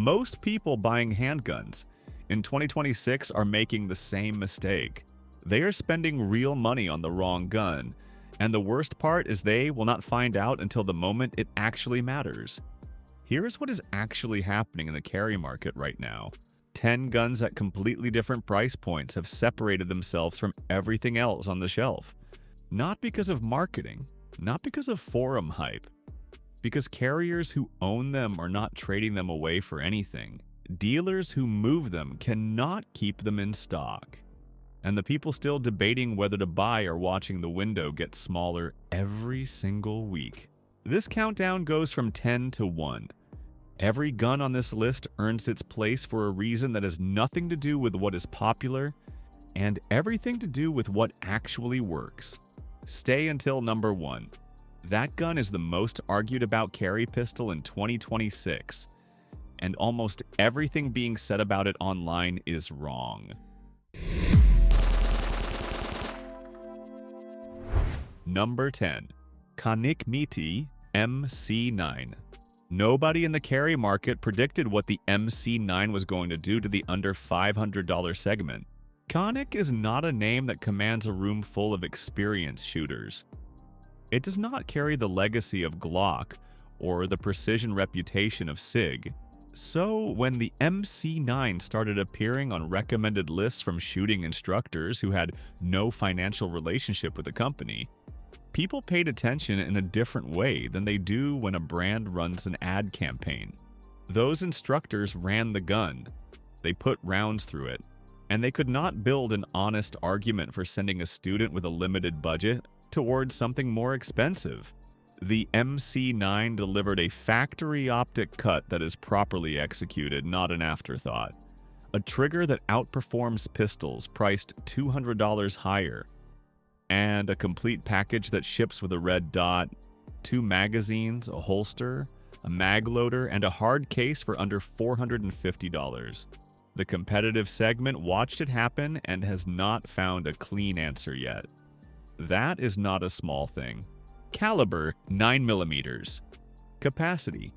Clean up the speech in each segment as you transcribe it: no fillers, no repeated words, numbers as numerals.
Most people buying handguns in 2026 are making the same mistake. They are spending real money on the wrong gun, and the worst part is they will not find out until the moment it actually matters. Here is what is actually happening in the carry market right now. 10 guns at completely different price points have separated themselves from everything else on the shelf. Not because of marketing, not because of forum hype, because carriers who own them are not trading them away for anything. Dealers who move them cannot keep them in stock. And the people still debating whether to buy are watching the window get smaller every single week. This countdown goes from 10 to 1. Every gun on this list earns its place for a reason that has nothing to do with what is popular and everything to do with what actually works. Stay until number 1. That gun is the most argued about carry pistol in 2026, and almost everything being said about it online is wrong. Number 10. Canik METE MC9. Nobody in the carry market predicted what the MC9 was going to do to the under $500 segment. Canik is not a name that commands a room full of experienced shooters. It does not carry the legacy of GLOCK or the precision reputation of SIG. So, when the MC9 started appearing on recommended lists from shooting instructors who had no financial relationship with the company, people paid attention in a different way than they do when a brand runs an ad campaign. Those instructors ran the gun, they put rounds through it, and they could not build an honest argument for sending a student with a limited budget towards something more expensive. The MC9 delivered a factory optic cut that is properly executed, not an afterthought. A trigger that outperforms pistols priced $200 higher, and a complete package that ships with a red dot, 2 magazines, a holster, a mag loader, and a hard case for under $450. The competitive segment watched it happen and has not found a clean answer yet. That is not a small thing. Caliber 9mm. Capacity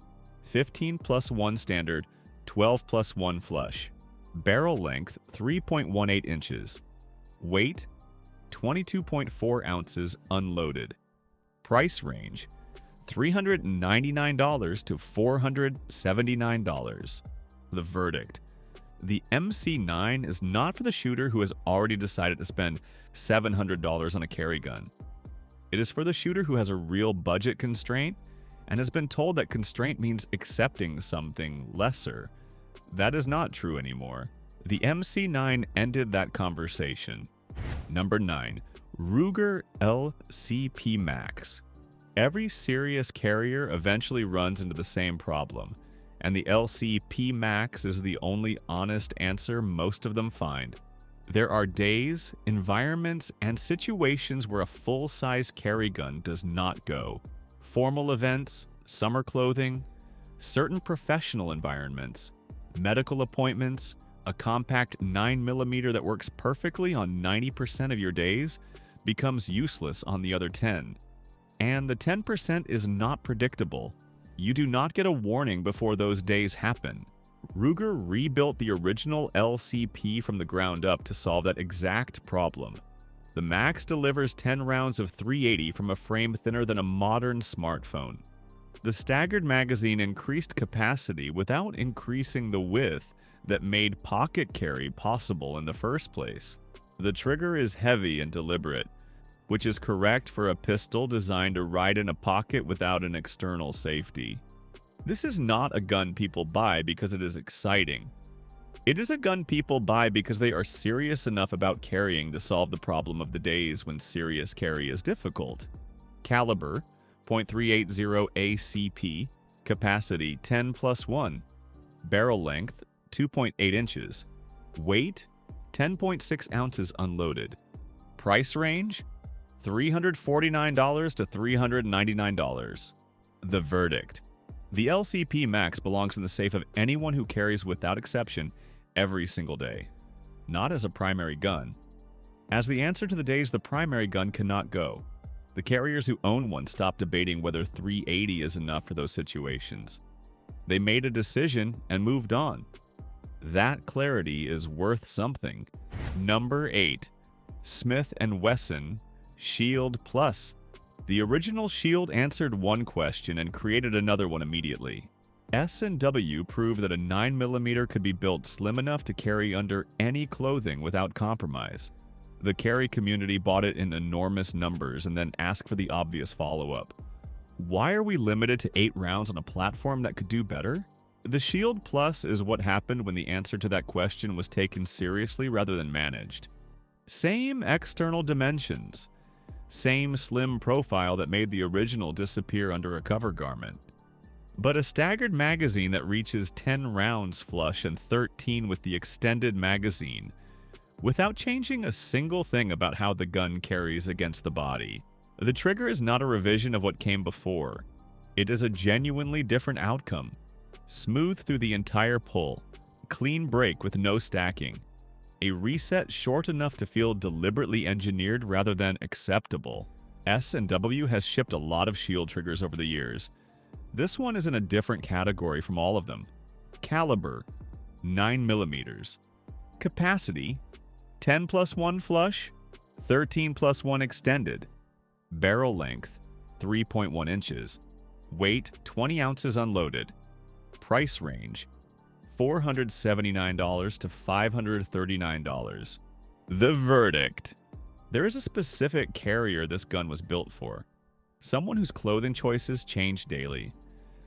15+1 standard, 12+1 flush. Barrel length 3.18 inches. Weight 22.4 ounces unloaded. Price range $399 to $479. The verdict: the MC9 is not for the shooter who has already decided to spend $700 on a carry gun. It is for the shooter who has a real budget constraint and has been told that constraint means accepting something lesser. That is not true anymore. The MC9 ended that conversation. Number 9. Ruger LCP Max. Every serious carrier eventually runs into the same problem, and the LCP Max is the only honest answer most of them find. There are days, environments, and situations where a full-size carry gun does not go. Formal events, summer clothing, certain professional environments, medical appointments, a compact 9mm that works perfectly on 90% of your days becomes useless on the other 10. And the 10% is not predictable. You do not get a warning before those days happen. Ruger rebuilt the original LCP from the ground up to solve that exact problem. The Max delivers 10 rounds of .380 from a frame thinner than a modern smartphone. The staggered magazine increased capacity without increasing the width that made pocket carry possible in the first place. The trigger is heavy and deliberate, which is correct for a pistol designed to ride in a pocket without an external safety. This is not a gun people buy because it is exciting. It is a gun people buy because they are serious enough about carrying to solve the problem of the days when serious carry is difficult. Caliber .380 ACP. Capacity 10+1. Barrel length 2.8 inches. Weight 10.6 ounces unloaded. Price range $349 to $399. The verdict: the LCP Max belongs in the safe of anyone who carries without exception every single day, not as a primary gun. As the answer to the days the primary gun cannot go, the carriers who own one stop debating whether .380 is enough for those situations. They made a decision and moved on. That clarity is worth something. Number 8. Smith & Wesson Shield Plus. The original Shield answered one question and created another one immediately. S&W proved that a 9mm could be built slim enough to carry under any clothing without compromise. The carry community bought it in enormous numbers and then asked for the obvious follow-up. Why are we limited to 8 rounds on a platform that could do better? The Shield Plus is what happened when the answer to that question was taken seriously rather than managed. Same external dimensions. Same slim profile that made the original disappear under a cover garment. But a staggered magazine that reaches 10 rounds flush and 13 with the extended magazine, without changing a single thing about how the gun carries against the body. The trigger is not a revision of what came before. It is a genuinely different outcome. Smooth through the entire pull, clean break with no stacking, a reset short enough to feel deliberately engineered rather than acceptable. S&W has shipped a lot of Shield triggers over the years. This one is in a different category from all of them. Caliber, 9mm. Capacity, 10+1 flush, 13+1 extended. Barrel length, 3.1 inches. Weight, 20 ounces unloaded. Price range, $479 to $539. The verdict. There is a specific carrier this gun was built for. Someone whose clothing choices change daily.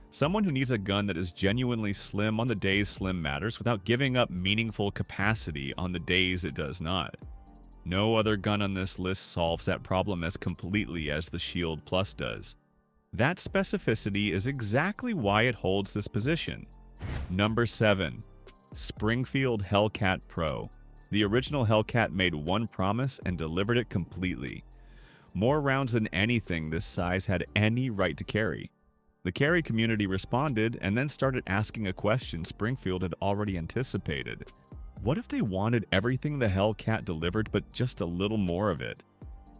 Someone who needs a gun that is genuinely slim on the days slim matters without giving up meaningful capacity on the days it does not. No other gun on this list solves that problem as completely as the Shield Plus does. That specificity is exactly why it holds this position. Number 7. Springfield Hellcat Pro. The original Hellcat made one promise and delivered it completely. More rounds than anything this size had any right to carry. The carry community responded and then started asking a question Springfield had already anticipated. What if they wanted everything the Hellcat delivered but just a little more of it?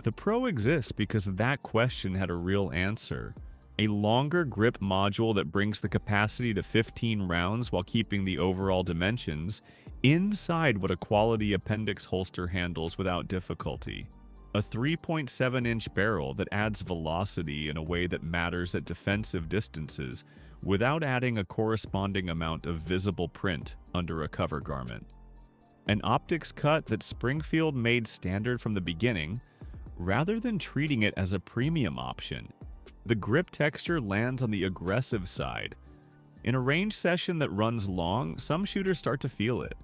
The Pro exists because that question had a real answer. A longer grip module that brings the capacity to 15 rounds while keeping the overall dimensions inside what a quality appendix holster handles without difficulty. A 3.7-inch barrel that adds velocity in a way that matters at defensive distances without adding a corresponding amount of visible print under a cover garment. An optics cut that Springfield made standard from the beginning, rather than treating it as a premium option. The grip texture lands on the aggressive side. In a range session that runs long, some shooters start to feel it.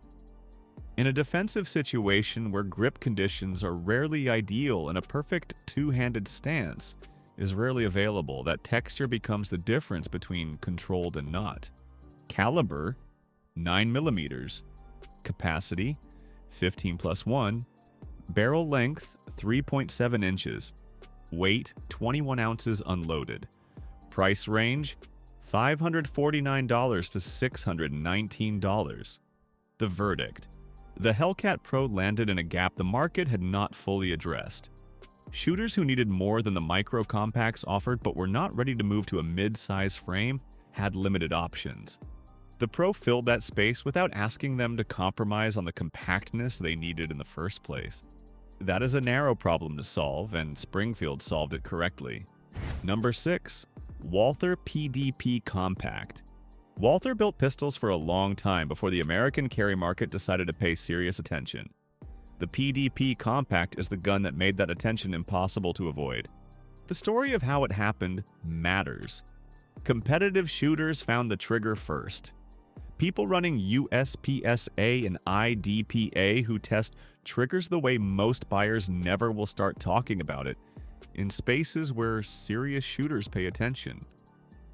In a defensive situation where grip conditions are rarely ideal and a perfect two-handed stance is rarely available, that texture becomes the difference between controlled and not. Caliber, 9mm. Capacity, 15+1. Barrel length, 3.7 inches. Weight, 21 ounces unloaded. Price range, $549 to $619. The verdict. The Hellcat Pro landed in a gap the market had not fully addressed. Shooters who needed more than the micro compacts offered but were not ready to move to a mid-size frame had limited options. The Pro filled that space without asking them to compromise on the compactness they needed in the first place. That is a narrow problem to solve, and Springfield solved it correctly. Number 6. Walther PDP Compact. Walther built pistols for a long time before the American carry market decided to pay serious attention. The PDP Compact is the gun that made that attention impossible to avoid. The story of how it happened matters. Competitive shooters found the trigger first. People running USPSA and IDPA who test triggers the way most buyers never will start talking about it, in spaces where serious shooters pay attention.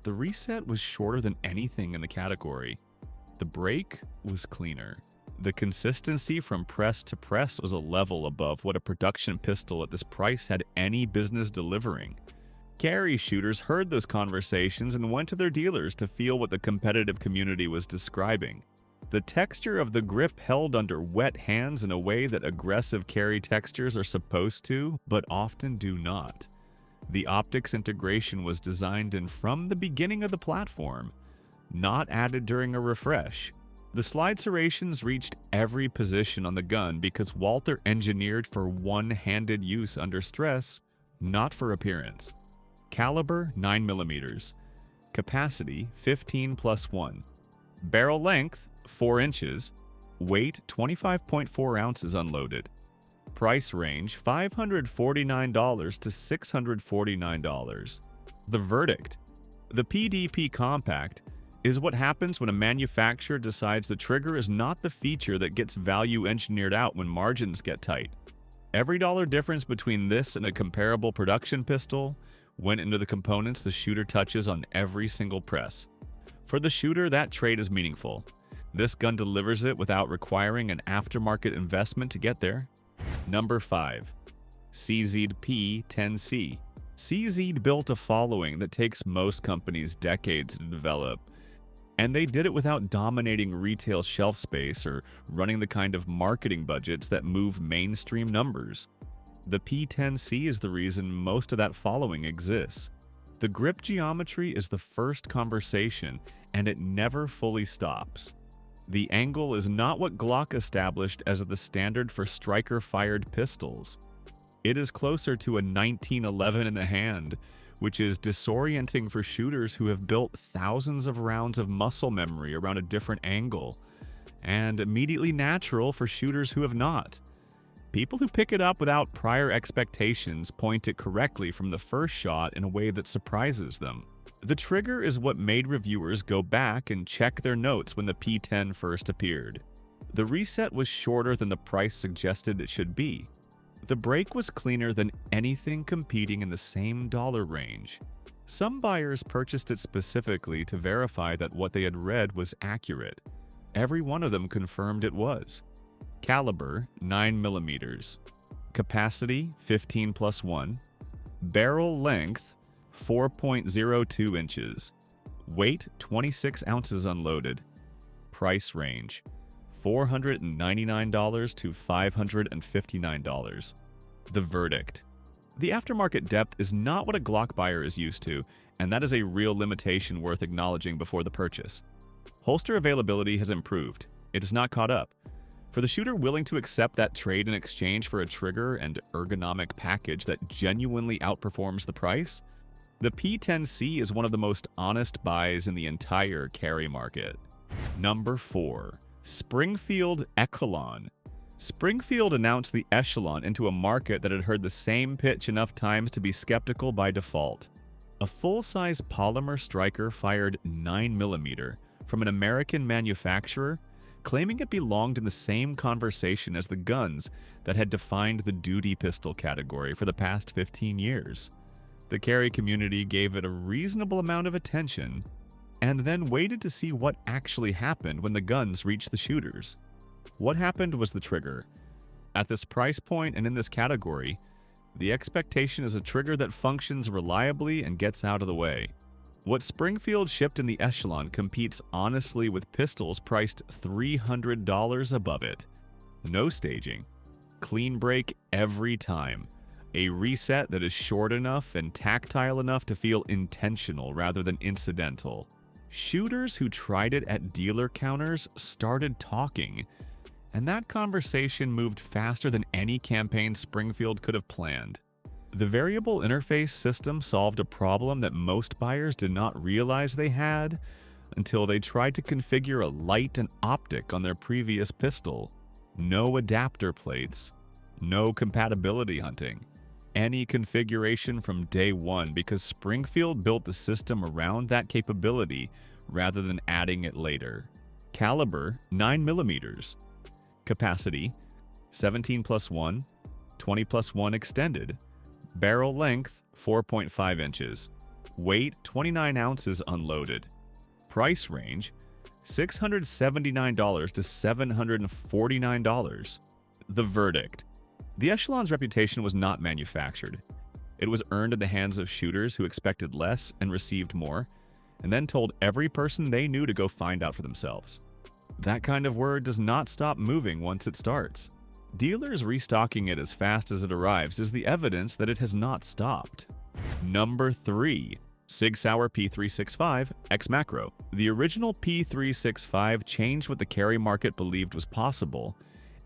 The reset was shorter than anything in the category. The break was cleaner. The consistency from press to press was a level above what a production pistol at this price had any business delivering. Carry shooters heard those conversations and went to their dealers to feel what the competitive community was describing. The texture of the grip held under wet hands in a way that aggressive carry textures are supposed to, but often do not. The optics integration was designed in from the beginning of the platform. not added during a refresh. The slide serrations reached every position on the gun because Walther engineered for one-handed use under stress, not for appearance. Caliber 9mm. Capacity 15+1. Barrel length 4 inches. Weight 25.4 ounces unloaded. Price range $549 to $649. The verdict. The PDP Compact is what happens when a manufacturer decides the trigger is not the feature that gets value engineered out when margins get tight. Every dollar difference between this and a comparable production pistol went into the components the shooter touches on every single press. For the shooter, that trade is meaningful. This gun delivers it without requiring an aftermarket investment to get there. Number 5. CZ P10C. CZ built a following that takes most companies decades to develop, and they did it without dominating retail shelf space or running the kind of marketing budgets that move mainstream numbers. The P10C is the reason most of that following exists. The grip geometry is the first conversation, and it never fully stops. The angle is not what GLOCK established as the standard for striker-fired pistols. It is closer to a 1911 in the hand, which is disorienting for shooters who have built thousands of rounds of muscle memory around a different angle, and immediately natural for shooters who have not. People who pick it up without prior expectations point it correctly from the first shot in a way that surprises them. The trigger is what made reviewers go back and check their notes when the P10 first appeared. The reset was shorter than the price suggested it should be. The break was cleaner than anything competing in the same dollar range. Some buyers purchased it specifically to verify that what they had read was accurate. Every one of them confirmed it was. Caliber 9mm. Capacity 15+1. Barrel length 4.02 inches. Weight 26 ounces unloaded. Price range $499 to $559. The verdict. The aftermarket depth is not what a GLOCK buyer is used to, and that is a real limitation worth acknowledging before the purchase. Holster availability has improved. It is not caught up. For the shooter willing to accept that trade in exchange for a trigger and ergonomic package that genuinely outperforms the price, the P10C is one of the most honest buys in the entire carry market. Number 4. Springfield Echelon. Springfield announced the Echelon into a market that had heard the same pitch enough times to be skeptical by default. A full-size polymer striker fired 9mm from an American manufacturer, claiming it belonged in the same conversation as the guns that had defined the duty pistol category for the past 15 years. The carry community gave it a reasonable amount of attention, and then waited to see what actually happened when the guns reached the shooters. What happened was the trigger. At this price point and in this category, the expectation is a trigger that functions reliably and gets out of the way. What Springfield shipped in the Echelon competes honestly with pistols priced $300 above it. No staging. Clean break every time. A reset that is short enough and tactile enough to feel intentional rather than incidental. Shooters who tried it at dealer counters started talking, and that conversation moved faster than any campaign Springfield could have planned. The variable interface system solved a problem that most buyers did not realize they had until they tried to configure a light and optic on their previous pistol. No adapter plates, no compatibility hunting. Any configuration from day one because Springfield built the system around that capability rather than adding it later. Caliber 9mm. Capacity 17+1, 20+1 extended. Barrel length 4.5 inches. Weight 29 ounces unloaded. Price range $679 to $749. The verdict. The Echelon's reputation was not manufactured. It was earned in the hands of shooters who expected less and received more, and then told every person they knew to go find out for themselves. That kind of word does not stop moving once it starts. Dealers restocking it as fast as it arrives is the evidence that it has not stopped. Number 3. SIG SAUER P365 X Macro. The original P365 changed what the carry market believed was possible,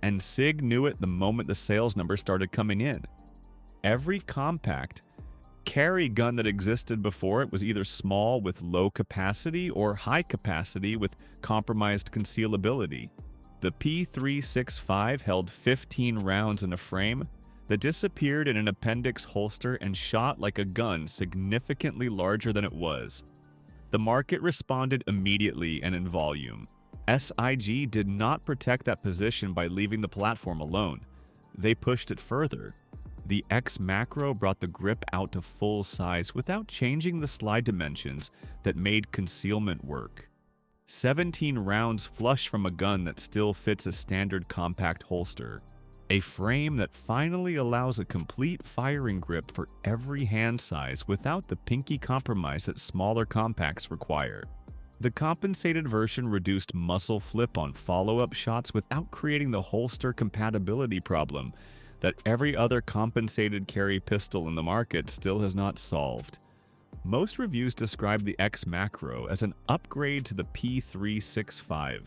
and SIG knew it the moment the sales numbers started coming in. Every compact carry gun that existed before it was either small with low capacity or high capacity with compromised concealability. The P365 held 15 rounds in a frame that disappeared in an appendix holster and shot like a gun significantly larger than it was. The market responded immediately and in volume. SIG did not protect that position by leaving the platform alone. They pushed it further. The X Macro brought the grip out to full size without changing the slide dimensions that made concealment work. 17 rounds flush from a gun that still fits a standard compact holster. A frame that finally allows a complete firing grip for every hand size without the pinky compromise that smaller compacts require. The compensated version reduced muzzle flip on follow-up shots without creating the holster compatibility problem that every other compensated carry pistol in the market still has not solved. Most reviews describe the X Macro as an upgrade to the P365.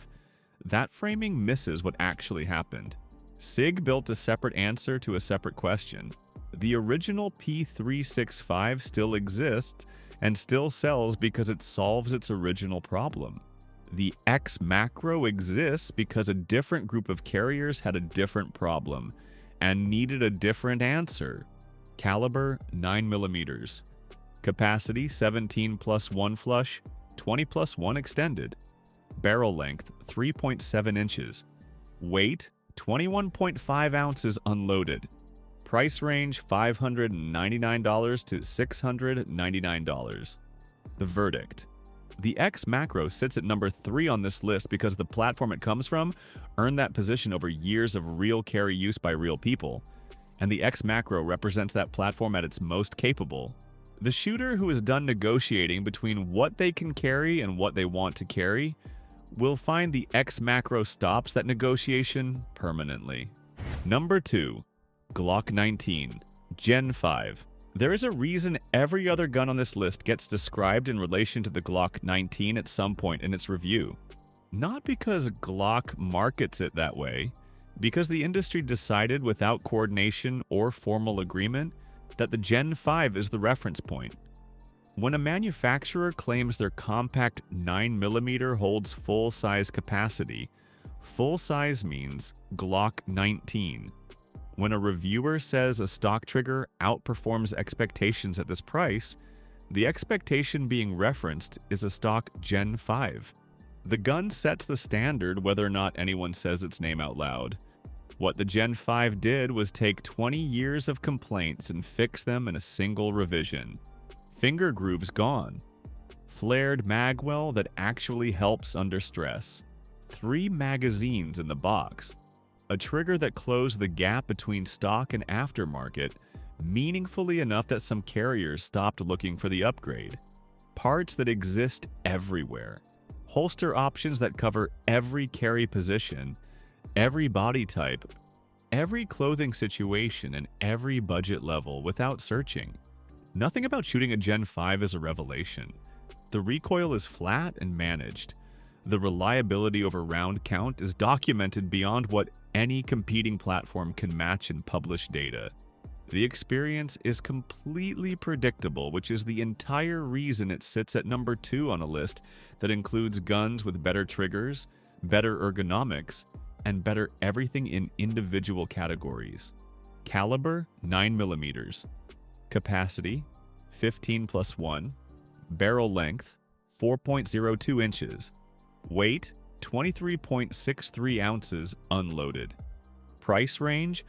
That framing misses what actually happened. SIG built a separate answer to a separate question. The original P365 still exists and still sells because it solves its original problem. The X Macro exists because a different group of carriers had a different problem and needed a different answer. Caliber 9mm. Capacity 17+1 flush, 20+1 extended. Barrel length 3.7 inches. Weight 21.5 ounces unloaded. Price range $599 to $699. The verdict. The X Macro sits at number 3 on this list because the platform it comes from earned that position over years of real carry use by real people, and the X Macro represents that platform at its most capable. The shooter who is done negotiating between what they can carry and what they want to carry will find the X Macro stops that negotiation permanently. Number 2. Glock 19 Gen 5. There is a reason every other gun on this list gets described in relation to the Glock 19 at some point in its review. Not because Glock markets it that way, because the industry decided without coordination or formal agreement that the Gen 5 is the reference point. When a manufacturer claims their compact 9mm holds full-size capacity, full-size means Glock 19. When a reviewer says a stock trigger outperforms expectations at this price, the expectation being referenced is a stock Gen 5. The gun sets the standard whether or not anyone says its name out loud. What the Gen 5 did was take 20 years of complaints and fix them in a single revision. Finger grooves gone. Flared magwell that actually helps under stress. 3 magazines in the box. A trigger that closed the gap between stock and aftermarket meaningfully enough that some carriers stopped looking for the upgrade. Parts that exist everywhere. Holster options that cover every carry position, every body type, every clothing situation, and every budget level without searching. Nothing about shooting a Gen 5 is a revelation. The recoil is flat and managed. The reliability over round count is documented beyond what any competing platform can match in published data. The experience is completely predictable, which is the entire reason it sits at number 2 on a list that includes guns with better triggers, better ergonomics, and better everything in individual categories. Caliber 9mm. Capacity 15+1. Barrel length 4.02 inches. Weight 23.63 ounces unloaded. Price range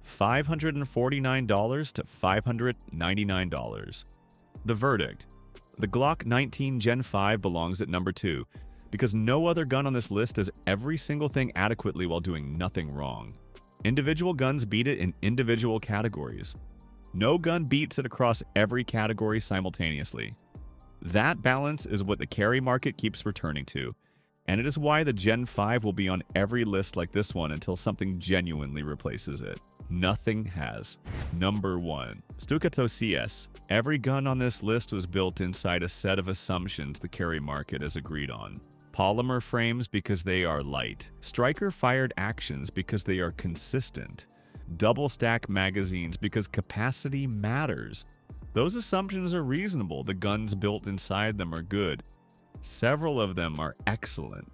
$549 to $599. The verdict. The Glock 19 Gen 5 belongs at number 2 because no other gun on this list does every single thing adequately while doing nothing wrong. Individual guns beat it in individual categories. No gun beats it across every category simultaneously. That balance is what the carry market keeps returning to, And it is why the Gen 5 will be on every list like this one until something genuinely replaces it. Nothing has. Number 1. Staccato CS. Every gun on this list was built inside a set of assumptions the carry market has agreed on. Polymer frames because they are light. Striker-fired actions because they are consistent. Double-stack magazines because capacity matters. Those assumptions are reasonable. The guns built inside them are good. Several of them are excellent.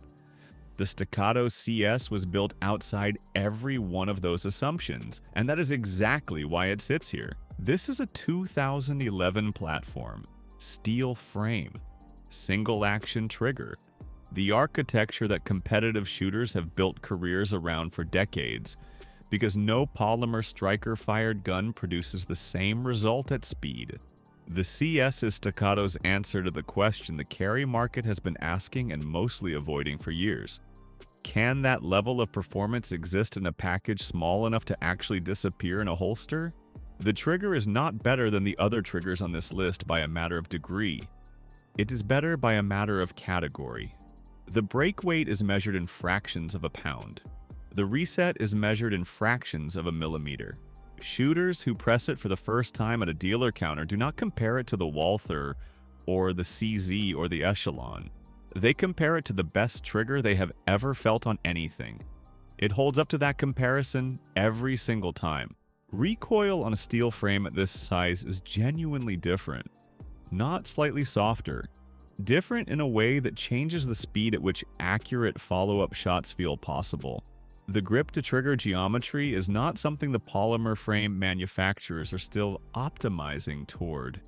The Staccato CS was built outside every one of those assumptions, and that is exactly why it sits here. This is a 2011 platform. Steel frame. Single-action trigger. The architecture that competitive shooters have built careers around for decades, because no polymer striker-fired gun produces the same result at speed. The CS is Staccato's answer to the question the carry market has been asking and mostly avoiding for years. Can that level of performance exist in a package small enough to actually disappear in a holster? The trigger is not better than the other triggers on this list by a matter of degree. It is better by a matter of category. The break weight is measured in fractions of a pound. The reset is measured in fractions of a millimeter. Shooters who press it for the first time at a dealer counter do not compare it to the Walther or the CZ or the Echelon. They compare it to the best trigger they have ever felt on anything. It holds up to that comparison every single time. Recoil on a steel frame at this size is genuinely different. Not slightly softer. Different in a way that changes the speed at which accurate follow-up shots feel possible. The grip-to-trigger geometry is not something the polymer frame manufacturers are still optimizing toward.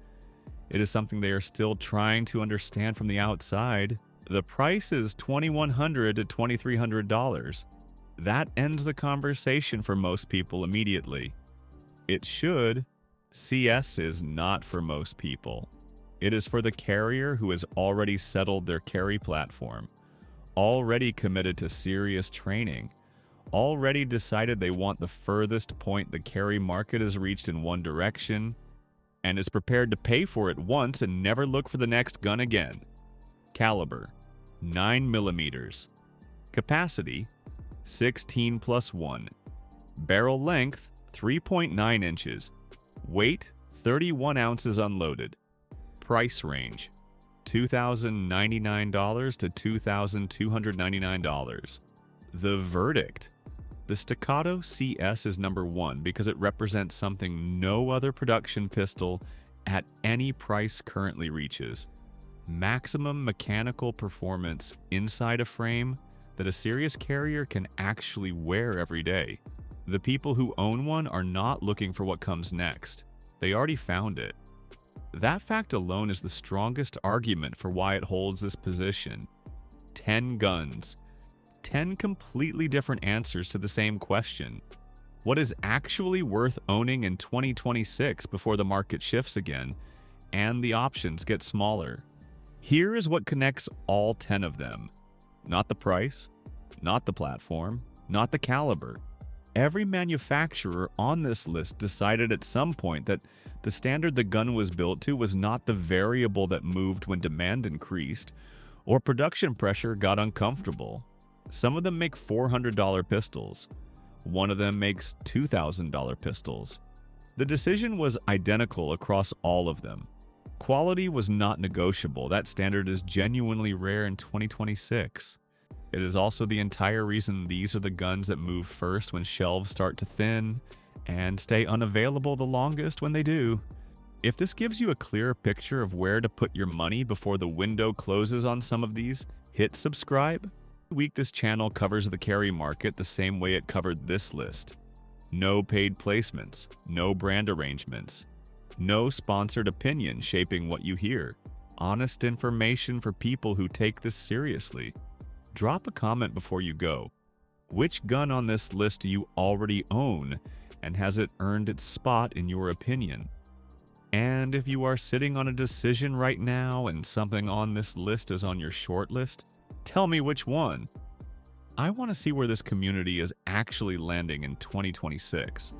It is something they are still trying to understand from the outside. The price is $2,100 to $2,300. That ends the conversation for most people immediately. It should. CS is not for most people. It is for the carrier who has already settled their carry platform, already committed to serious training, already decided they want the furthest point the carry market has reached in one direction, and is prepared to pay for it once and never look for the next gun again. Caliber, 9mm. Capacity, 16+1. Barrel length, 3.9 inches. Weight, 31 ounces unloaded. Price range, $2,099 to $2,299. The verdict. The Staccato CS is number 1 because it represents something no other production pistol at any price currently reaches. Maximum mechanical performance inside a frame that a serious carrier can actually wear every day. The people who own one are not looking for what comes next. They already found it. That fact alone is the strongest argument for why it holds this position. 10 guns. 10 completely different answers to the same question. What is actually worth owning in 2026 before the market shifts again and the options get smaller? Here is what connects all 10 of them. Not the price, not the platform, not the caliber. Every manufacturer on this list decided at some point that the standard the gun was built to was not the variable that moved when demand increased or production pressure got uncomfortable. Some of them make $400 pistols. One of them makes $2,000 pistols. The decision was identical across all of them. Quality was not negotiable. That standard is genuinely rare in 2026. It is also the entire reason these are the guns that move first when shelves start to thin and stay unavailable the longest when they do. If this gives you a clearer picture of where to put your money before the window closes on some of these, hit subscribe. Week this channel covers the carry market the same way it covered this list. No paid placements, no brand arrangements, no sponsored opinion shaping what you hear. Honest information for people who take this seriously. Drop a comment before you go. Which gun on this list do you already own, and has it earned its spot in your opinion? And if you are sitting on a decision right now and something on this list is on your short list, tell me which one. I want to see where this community is actually landing in 2026.